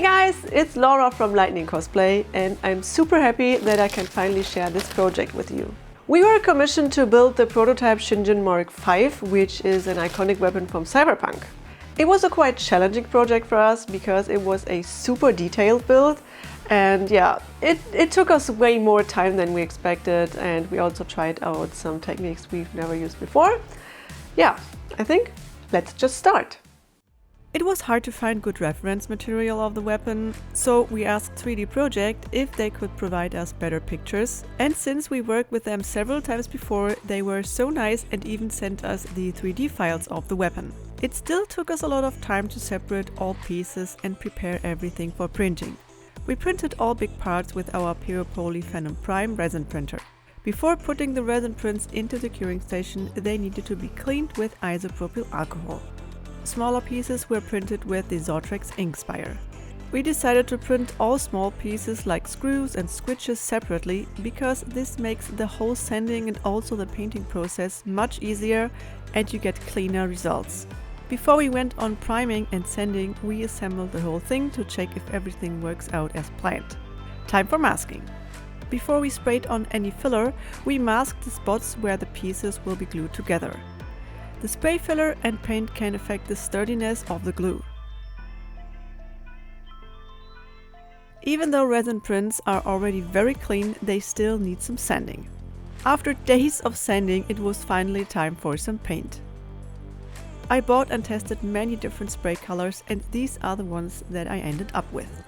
guys, it's Laura from Lightning Cosplay, and I'm super happy that I can finally share this project with you. We were commissioned to build the prototype Shingen Mark V, which is an iconic weapon from Cyberpunk. It was a quite challenging project for us because it was a super detailed build, and yeah, it took us way more time than we expected, and we also tried out some techniques we've never used before. Yeah, I think let's just start. It was hard to find good reference material of the weapon, so we asked 3D Project if they could provide us better pictures, and since we worked with them several times before, they were so nice and even sent us the 3D files of the weapon. It still took us a lot of time to separate all pieces and prepare everything for printing. We printed all big parts with our Pyropoly Phantom Prime resin printer. Before putting the resin prints into the curing station, they needed to be cleaned with isopropyl alcohol. Smaller pieces were printed with the Zortrex Inkspire. We decided to print all small pieces like screws and switches separately because this makes the whole sanding and also the painting process much easier and you get cleaner results. Before we went on priming and sanding, we assembled the whole thing to check if everything works out as planned. Time for masking. Before we sprayed on any filler, we masked the spots where the pieces will be glued together. The spray filler and paint can affect the sturdiness of the glue. Even though resin prints are already very clean, they still need some sanding. After days of sanding, it was finally time for some paint. I bought and tested many different spray colors, and these are the ones that I ended up with.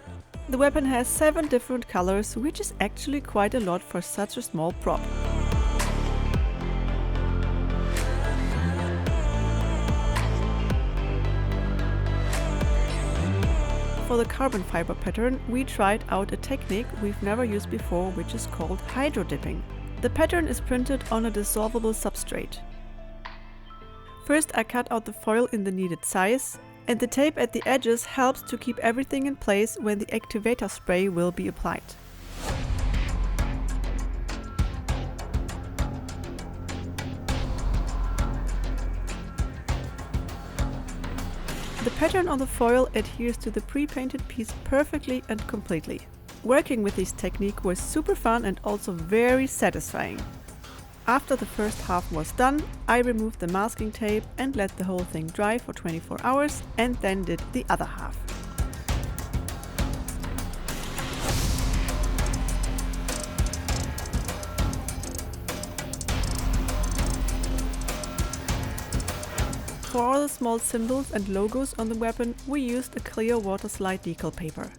The weapon has 7 different colors, which is actually quite a lot for such a small prop. For the carbon fiber pattern, we tried out a technique we've never used before, which is called hydro dipping. The pattern is printed on a dissolvable substrate. First, I cut out the foil in the needed size, and the tape at the edges helps to keep everything in place when the activator spray will be applied. The pattern on the foil adheres to the pre-painted piece perfectly and completely. Working with this technique was super fun and also very satisfying. After the first half was done, I removed the masking tape and let the whole thing dry for 24 hours and then did the other half. For all the small symbols and logos on the weapon, we used a clear water slide decal paper.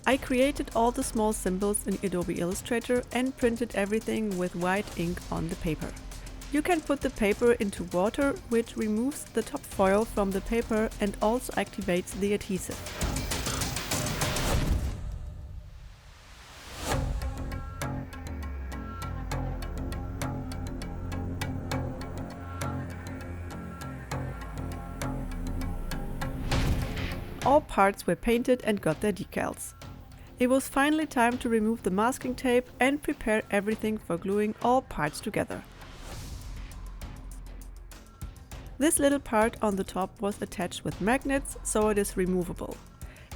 I created all the small symbols in Adobe Illustrator and printed everything with white ink on the paper. You can put the paper into water, which removes the top foil from the paper and also activates the adhesive. All parts were painted and got their decals. It was finally time to remove the masking tape and prepare everything for gluing all parts together. This little part on the top was attached with magnets, so it is removable.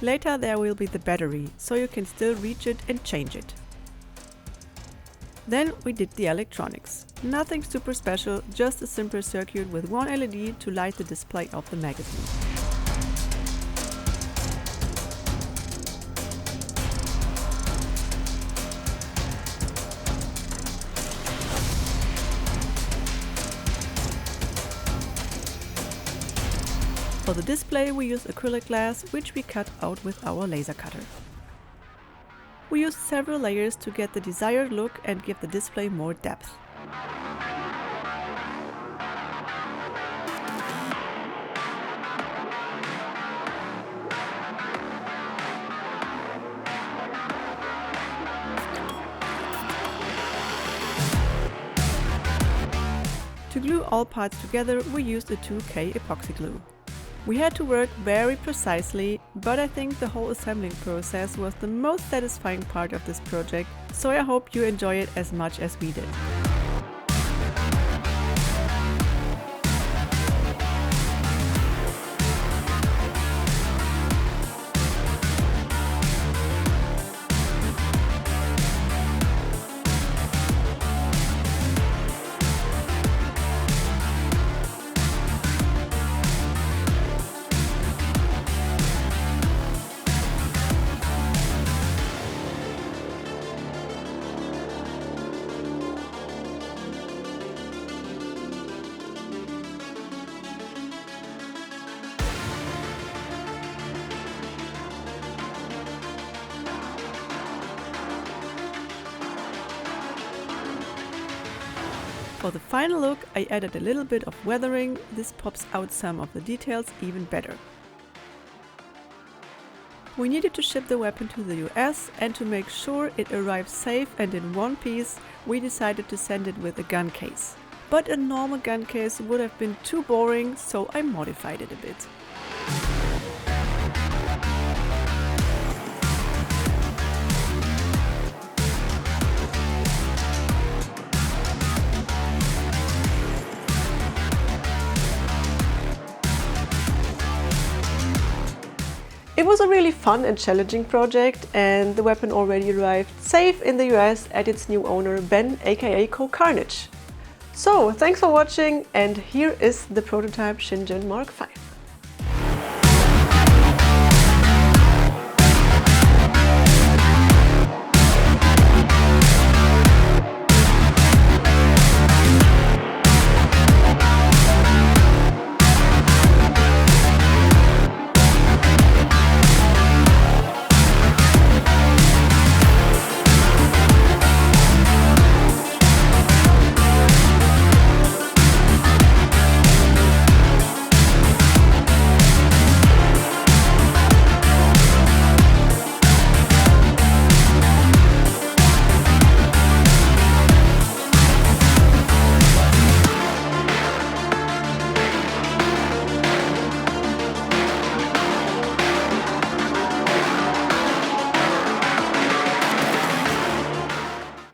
Later there will be the battery, so you can still reach it and change it. Then we did the electronics. Nothing super special, just a simple circuit with one LED to light the display of the magazine. For the display we used acrylic glass, which we cut out with our laser cutter. We used several layers to get the desired look and give the display more depth. To glue all parts together, we used a 2K epoxy glue. We had to work very precisely, but I think the whole assembling process was the most satisfying part of this project, so I hope you enjoy it as much as we did. For the final look, I added a little bit of weathering. This pops out some of the details even better. We needed to ship the weapon to the US, and to make sure it arrives safe and in one piece, we decided to send it with a gun case. But a normal gun case would have been too boring, so I modified it a bit. It was a really fun and challenging project, and the weapon already arrived safe in the US at its new owner Ben, aka CohhCarnage. So, thanks for watching, and here is the prototype Shingen Mark V.